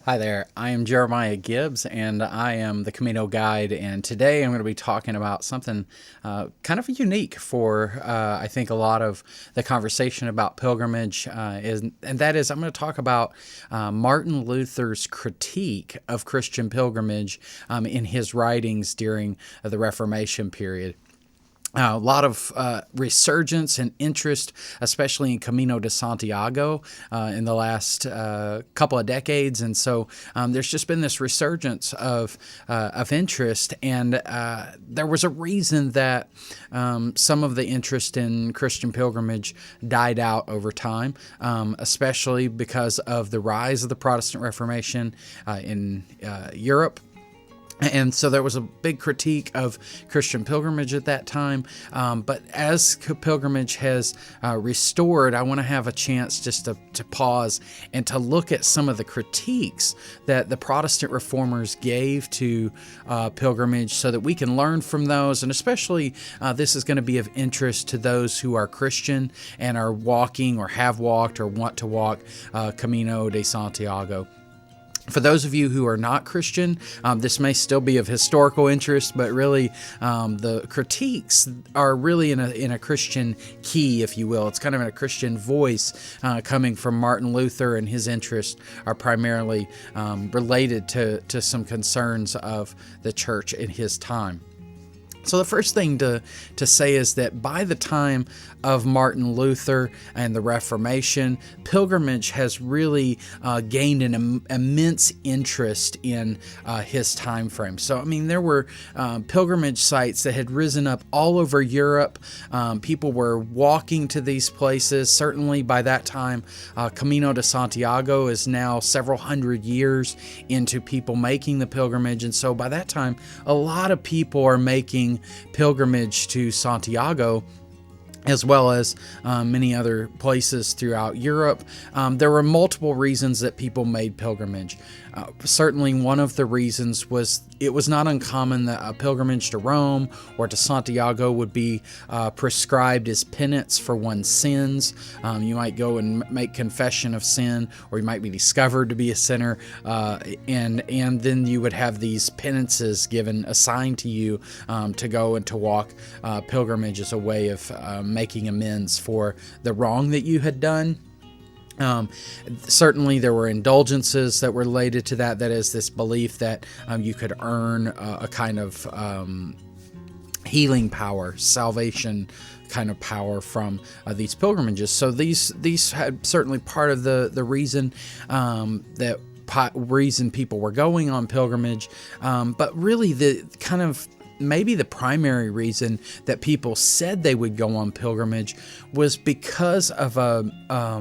Hi there, I am Jeremiah Gibbs and I am the Camino Guide, and today I'm going to be talking about something kind of unique for I think a lot of the conversation about pilgrimage, and that is I'm going to talk about Martin Luther's critique of Christian pilgrimage in his writings during the Reformation period. A lot of resurgence and interest, especially in Camino de Santiago in the last couple of decades, and so there's just been this resurgence of interest, and there was a reason that some of the interest in Christian pilgrimage died out over time, especially because of the rise of the Protestant Reformation in Europe. And so there was a big critique of Christian pilgrimage at that time. But as pilgrimage has restored, I want to have a chance just to pause and to look at some of the critiques that the Protestant reformers gave to pilgrimage so that we can learn from those. And especially this is going to be of interest to those who are Christian and are walking or have walked or want to walk Camino de Santiago. For those of you who are not Christian, this may still be of historical interest, but really the critiques are really in a Christian key, if you will. It's kind of in a Christian voice coming from Martin Luther, and his interests are primarily related to some concerns of the church in his time. So the first thing to say is that by the time of Martin Luther and the Reformation, pilgrimage has really gained an immense interest in his time frame. So, I mean, there were pilgrimage sites that had risen up all over Europe. People were walking to these places. Certainly by that time, Camino de Santiago is now several hundred years into people making the pilgrimage. And so by that time, a lot of people are making pilgrimage to Santiago, as well as many other places throughout Europe. There were multiple reasons that people made pilgrimage. Certainly one of the reasons was it was not uncommon that a pilgrimage to Rome or to Santiago would be prescribed as penance for one's sins. You might go and make confession of sin, or you might be discovered to be a sinner, and then you would have these penances assigned to you to go and to walk pilgrimage as a way of making amends for the wrong that you had done. Certainly there were indulgences that were related to that. That is this belief that you could earn a kind of healing power, salvation kind of power from these pilgrimages. So these had certainly part of the reason reason people were going on pilgrimage, but really the kind of maybe the primary reason that people said they would go on pilgrimage was because of a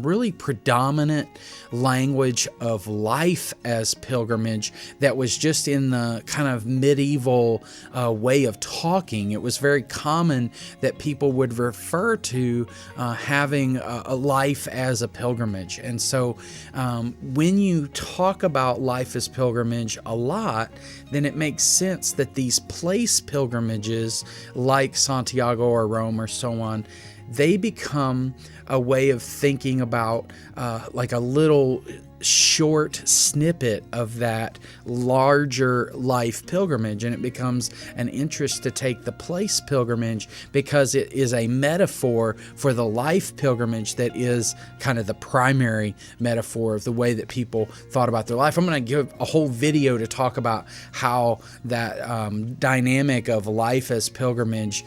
really predominant language of life as pilgrimage that was just in the kind of medieval way of talking. It was very common that people would refer to having a life as a pilgrimage. And so when you talk about life as pilgrimage a lot, then it makes sense that these place pilgrimages like Santiago or Rome or so on, they become a way of thinking about like a little short snippet of that larger life pilgrimage, and it becomes an interest to take the place pilgrimage because it is a metaphor for the life pilgrimage that is kind of the primary metaphor of the way that people thought about their life. I'm going to give a whole video to talk about how that dynamic of life as pilgrimage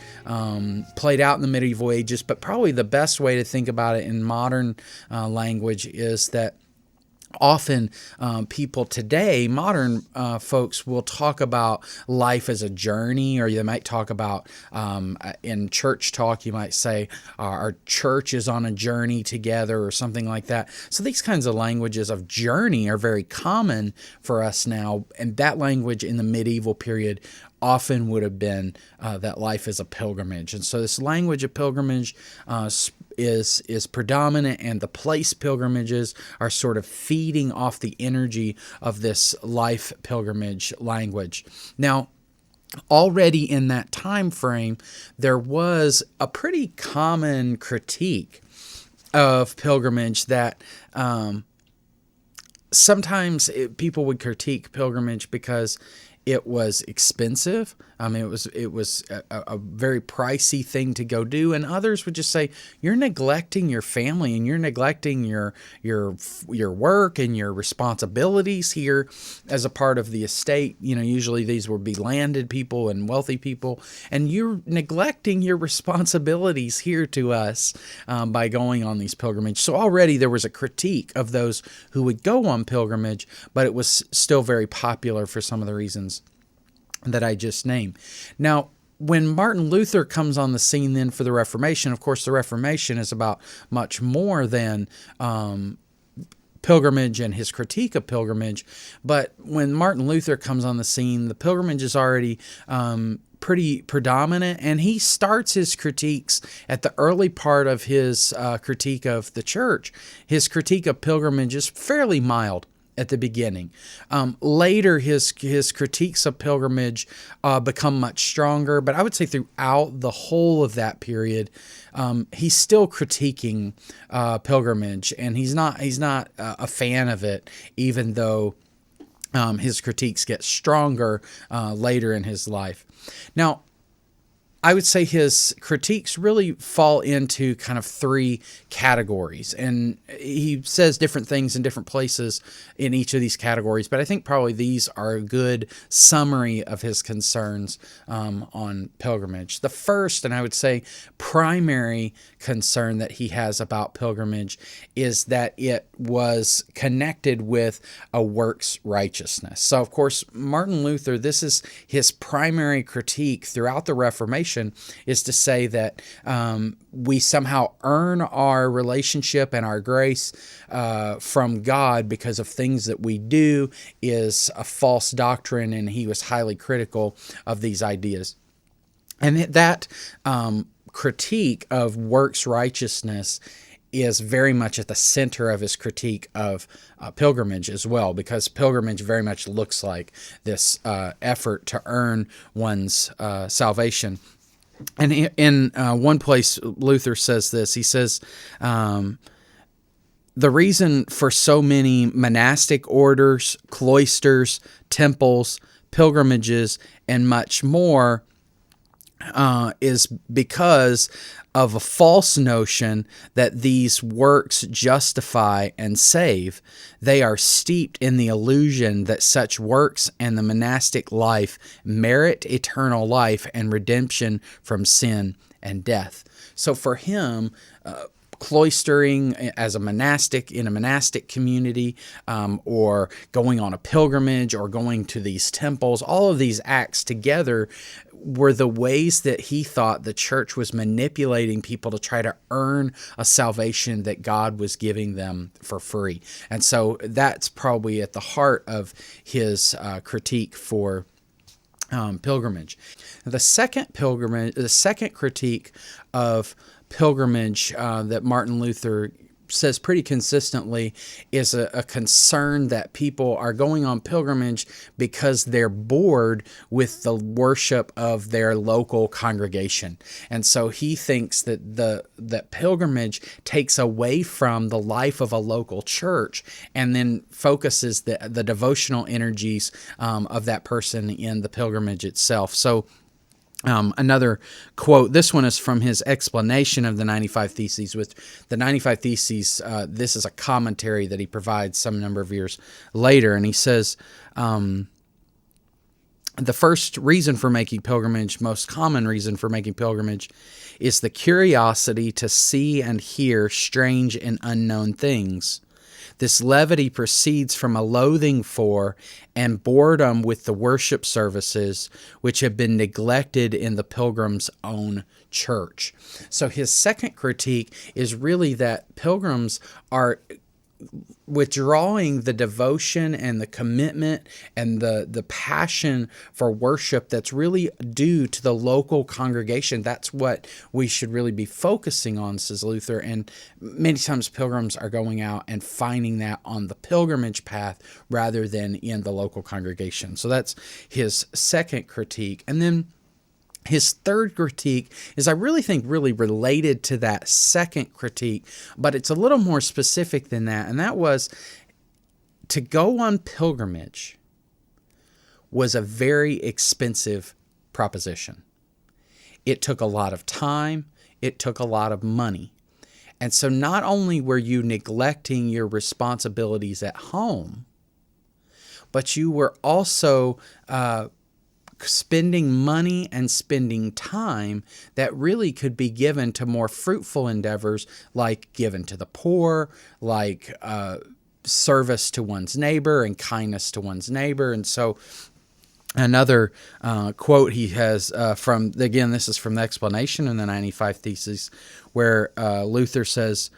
played out in the medieval ages, but probably the best way to think about it in modern language is that often people today, modern folks, will talk about life as a journey, or they might talk about, in church talk, you might say, our church is on a journey together or something like that. So these kinds of languages of journey are very common for us now, and that language in the medieval period often would have been that life is a pilgrimage. And so this language of pilgrimage is predominant, and the place pilgrimages are sort of feeding off the energy of this life pilgrimage language. Now, already in that time frame, there was a pretty common critique of pilgrimage that sometimes people would critique pilgrimage because it was expensive. It was a very pricey thing to go do, and others would just say you're neglecting your family and you're neglecting your work and your responsibilities here as a part of the estate. Usually these would be landed people and wealthy people, and you're neglecting your responsibilities here to us by going on these pilgrimages. So already there was a critique of those who would go on pilgrimage, but it was still very popular for some of the reasons that I just named. Now, when Martin Luther comes on the scene then for the Reformation, of course, the Reformation is about much more than pilgrimage and his critique of pilgrimage. But when Martin Luther comes on the scene, the pilgrimage is already pretty predominant, and he starts his critiques at the early part of his critique of the church. His critique of pilgrimage is fairly mild at the beginning. Later, his critiques of pilgrimage become much stronger, but I would say throughout the whole of that period, he's still critiquing pilgrimage, and he's not a fan of it, even though his critiques get stronger later in his life. Now, I would say his critiques really fall into kind of three categories, and he says different things in different places in each of these categories, but I think probably these are a good summary of his concerns on pilgrimage. The first, and I would say primary concern that he has about pilgrimage is that it was connected with a works righteousness. So, of course, Martin Luther, this is his primary critique throughout the Reformation, is to say that we somehow earn our relationship and our grace from God because of things that we do is a false doctrine, and he was highly critical of these ideas. And that critique of works righteousness is very much at the center of his critique of pilgrimage as well, because pilgrimage very much looks like this effort to earn one's salvation. And in one place, Luther says this. He says, the reason for so many monastic orders, cloisters, temples, pilgrimages, and much more is because of a false notion that these works justify and save. They are steeped in the illusion that such works and the monastic life merit eternal life and redemption from sin and death. So for him, cloistering as a monastic in a monastic community, or going on a pilgrimage or going to these temples, all of these acts together were the ways that he thought the church was manipulating people to try to earn a salvation that God was giving them for free. And so that's probably at the heart of his critique for pilgrimage. The second critique of pilgrimage that Martin Luther says pretty consistently is a concern that people are going on pilgrimage because they're bored with the worship of their local congregation. And so he thinks that that pilgrimage takes away from the life of a local church and then focuses the devotional energies of that person in the pilgrimage itself. So another quote, this one is from his explanation of the 95 Theses. With the 95 Theses, this is a commentary that he provides some number of years later, and he says, the first reason for making pilgrimage, most common reason for making pilgrimage, is the curiosity to see and hear strange and unknown things. This levity proceeds from a loathing for and boredom with the worship services which have been neglected in the pilgrim's own church. So his second critique is really that pilgrims are withdrawing the devotion and the commitment and the passion for worship that's really due to the local congregation. That's what we should really be focusing on, says Luther. And many times pilgrims are going out and finding that on the pilgrimage path rather than in the local congregation. So that's his second critique. And then his third critique is, I really think, really related to that second critique, but it's a little more specific than that. And that was to go on pilgrimage was a very expensive proposition. It took a lot of time. It took a lot of money. And so not only were you neglecting your responsibilities at home, but you were also spending money and spending time that really could be given to more fruitful endeavors, like given to the poor, like service to one's neighbor and kindness to one's neighbor. And so another quote he has again, this is from the explanation in the 95 Theses, where Luther says,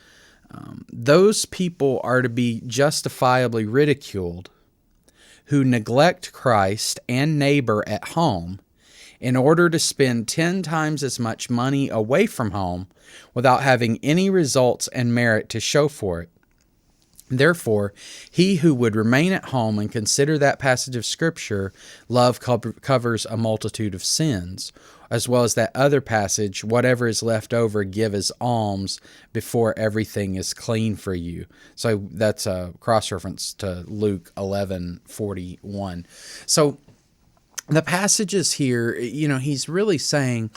those people are to be justifiably ridiculed who neglect Christ and neighbor at home in order to spend 10 times as much money away from home without having any results and merit to show for it. Therefore, he who would remain at home and consider that passage of Scripture, love covers a multitude of sins, as well as that other passage, whatever is left over, give as alms before everything is clean for you. So that's a cross-reference to Luke 11:41. So the passages here, he's really saying,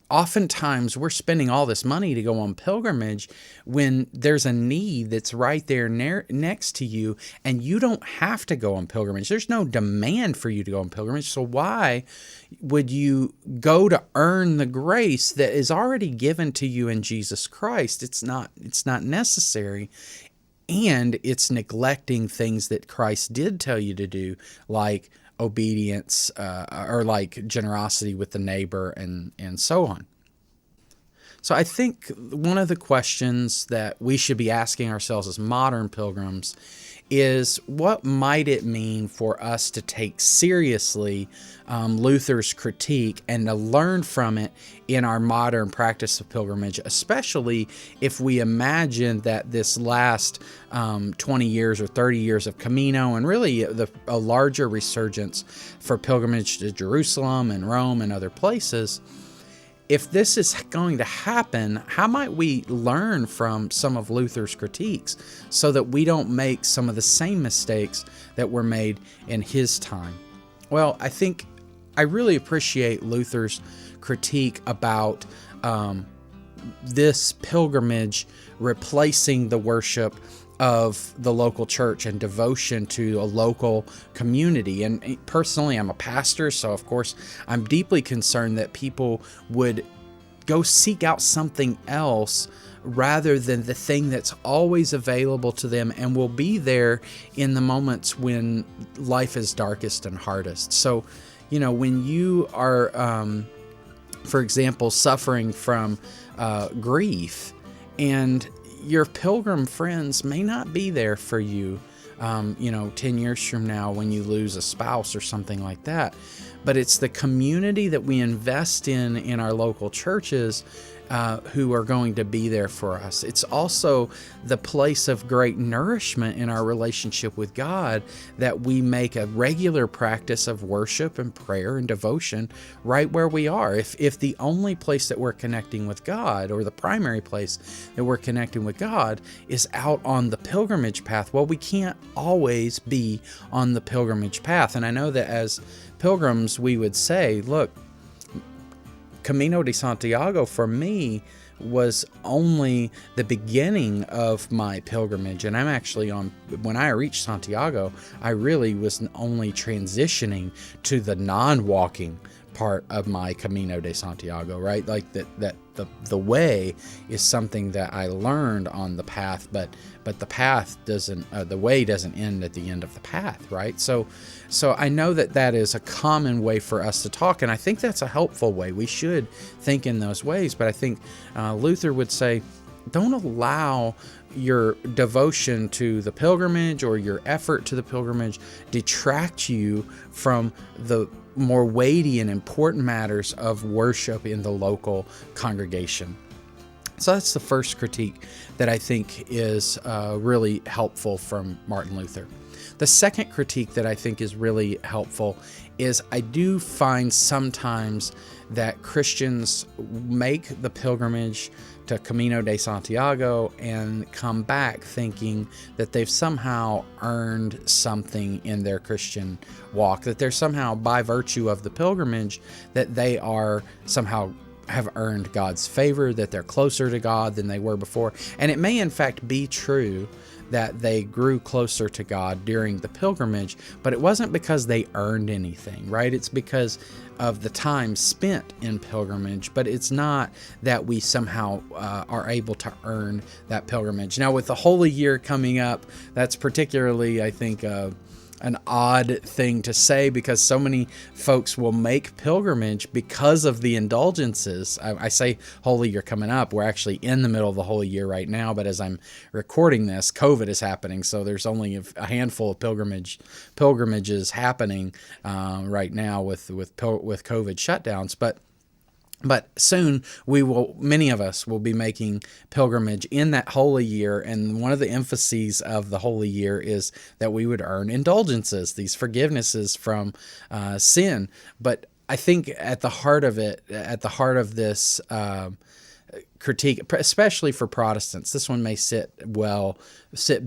oftentimes we're spending all this money to go on pilgrimage when there's a need that's right there next to you, and you don't have to go on pilgrimage. There's no demand for you to go on pilgrimage. So why would you go to earn the grace that is already given to you in Jesus Christ? It's not necessary. And it's neglecting things that Christ did tell you to do, like obedience or like generosity with the neighbor and so on. So I think one of the questions that we should be asking ourselves as modern pilgrims is, what might it mean for us to take seriously Luther's critique and to learn from it in our modern practice of pilgrimage, especially if we imagine that this last 20 years or 30 years of Camino and really a larger resurgence for pilgrimage to Jerusalem and Rome and other places, if this is going to happen, how might we learn from some of Luther's critiques so that we don't make some of the same mistakes that were made in his time? Well, I think I really appreciate Luther's critique about this pilgrimage replacing the worship of the local church and devotion to a local community. And personally, I'm a pastor, so of course I'm deeply concerned that people would go seek out something else rather than the thing that's always available to them and will be there in the moments when life is darkest and hardest. So, when you are, for example, suffering from grief, and your pilgrim friends may not be there for you, 10 years from now when you lose a spouse or something like that. But it's the community that we invest in our local churches who are going to be there for us. It's also the place of great nourishment in our relationship with God that we make a regular practice of worship and prayer and devotion right where we are. If the only place that we're connecting with God, or the primary place that we're connecting with God, is out on the pilgrimage path, well, we can't always be on the pilgrimage path. And I know that as pilgrims, we would say, look, Camino de Santiago for me was only the beginning of my pilgrimage. And I'm actually when I reached Santiago, I really was only transitioning to the non-walking part of my Camino de Santiago, right? Like the way is something that I learned on the path, but the path doesn't, the way doesn't end at the end of the path, right? So I know that is a common way for us to talk, and I think that's a helpful way. We should think in those ways, but I think Luther would say, don't allow your devotion to the pilgrimage or your effort to the pilgrimage detract you from the more weighty and important matters of worship in the local congregation. So that's the first critique that I think is really helpful from Martin Luther. The second critique that I think is really helpful is I do find sometimes that Christians make the pilgrimage to Camino de Santiago and come back thinking that they've somehow earned something in their Christian walk, that they're somehow, by virtue of the pilgrimage, that they are somehow have earned God's favor, that they're closer to God than they were before. And it may in fact be true that they grew closer to God during the pilgrimage, but it wasn't because they earned anything, right? It's because of the time spent in pilgrimage, but it's not that we somehow are able to earn that pilgrimage. Now, with the Holy Year coming up, that's particularly, I think, an odd thing to say, because so many folks will make pilgrimage because of the indulgences. I say Holy Year coming up. We're actually in the middle of the Holy Year right now, but as I'm recording this, COVID is happening, so there's only a handful of pilgrimages happening right now with COVID shutdowns. But soon many of us will be making pilgrimage in that Holy Year, and one of the emphases of the Holy Year is that we would earn indulgences, these forgivenesses from sin. But I think at the heart of this critique, especially for Protestants, this one may sit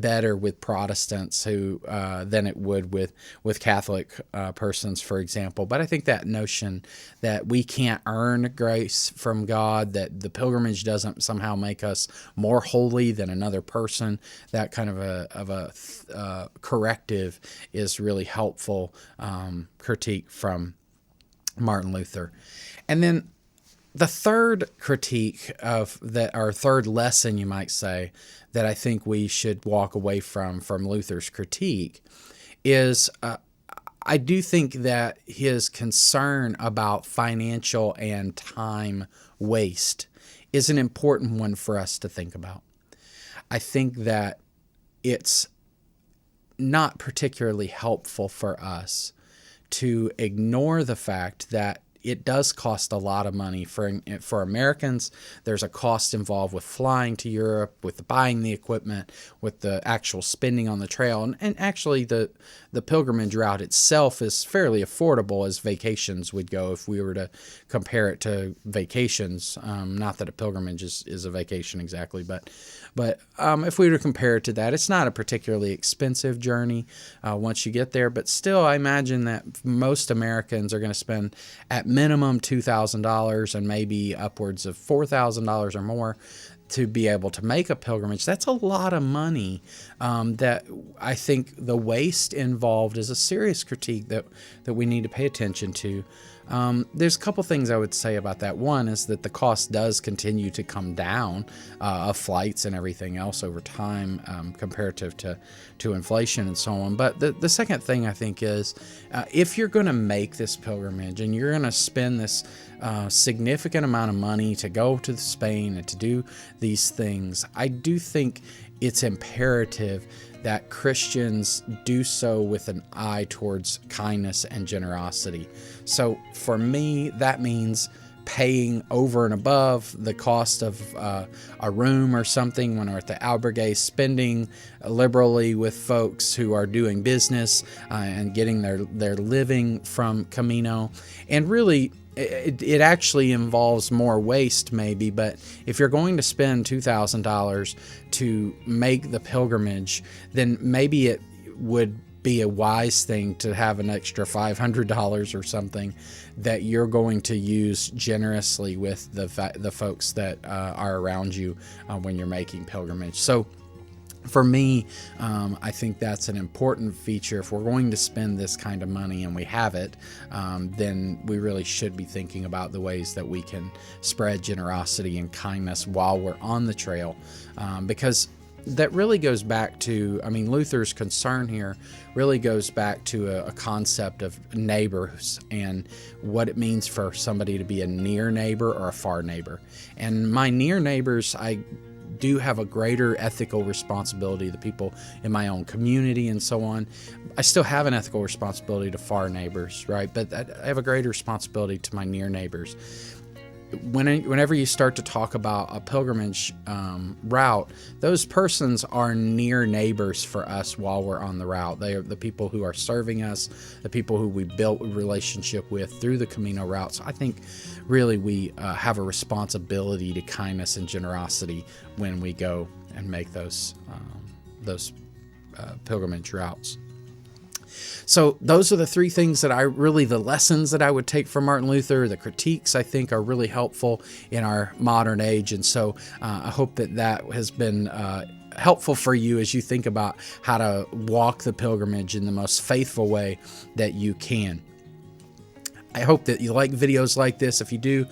better with Protestants who than it would with Catholic persons, for example. But I think that notion that we can't earn grace from God, that the pilgrimage doesn't somehow make us more holy than another person, that kind of a corrective is really helpful critique from Martin Luther. And then the third critique our third lesson, you might say, that I think we should walk away from Luther's critique is I do think that his concern about financial and time waste is an important one for us to think about. I think that it's not particularly helpful for us to ignore the fact that it does cost a lot of money for Americans. There's a cost involved with flying to Europe, with buying the equipment, with the actual spending on the trail. And actually, the pilgrimage route itself is fairly affordable as vacations would go if we were to compare it to vacations. Not that a pilgrimage is a vacation exactly, but if we were to compare it to that, it's not a particularly expensive journey once you get there. But still, I imagine that most Americans are going to spend at minimum $2,000 and maybe upwards of $4,000 or more to be able to make a pilgrimage. That's a lot of money that I think the waste involved is a serious critique that we need to pay attention to. There's a couple things I would say about that. One is that the cost does continue to come down of flights and everything else over time comparative to inflation and so on. But the second thing I think is if you're going to make this pilgrimage and you're going to spend this significant amount of money to go to Spain and to do these things, I do think it's imperative that Christians do so with an eye towards kindness and generosity. So for me, that means paying over and above the cost of a room or something when we're at the albergue, spending liberally with folks who are doing business and getting their living from Camino. And really, it actually involves more waste maybe, but if you're going to spend $2,000 to make the pilgrimage, then maybe it would be a wise thing to have an extra $500 or something that you're going to use generously with the folks that are around you when you're making pilgrimage. So for me, I think that's an important feature. If we're going to spend this kind of money and we have it, then we really should be thinking about the ways that we can spread generosity and kindness while we're on the trail, because that really goes back to, Luther's concern here really goes back to a concept of neighbors and what it means for somebody to be a near neighbor or a far neighbor. And my near neighbors, I do have a greater ethical responsibility, the people in my own community and so on. I still have an ethical responsibility to far neighbors, right? But I have a greater responsibility to my near neighbors. whenever you start to talk about a pilgrimage route, those persons are near neighbors for us while we're on the route. They are the people who are serving us, the people who we built a relationship with through the Camino route. So I think really we have a responsibility to kindness and generosity when we go and make those pilgrimage routes. So those are the three things that the lessons that I would take from Martin Luther. The critiques, I think, are really helpful in our modern age. And so I hope that has been helpful for you as you think about how to walk the pilgrimage in the most faithful way that you can. I hope that you like videos like this. If you do,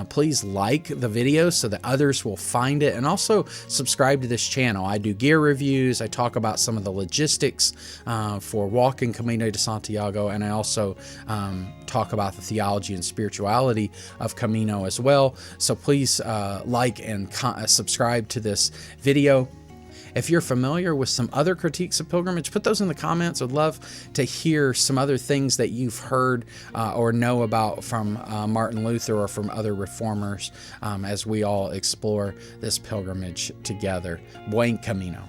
please like the video so that others will find it, and also subscribe to this channel. I do gear reviews. I talk about some of the logistics for walking Camino de Santiago, and I also talk about the theology and spirituality of Camino as well. So please like and subscribe to this video. If you're familiar with some other critiques of pilgrimage, put those in the comments. I'd love to hear some other things that you've heard or know about from Martin Luther or from other reformers as we all explore this pilgrimage together. Buen Camino.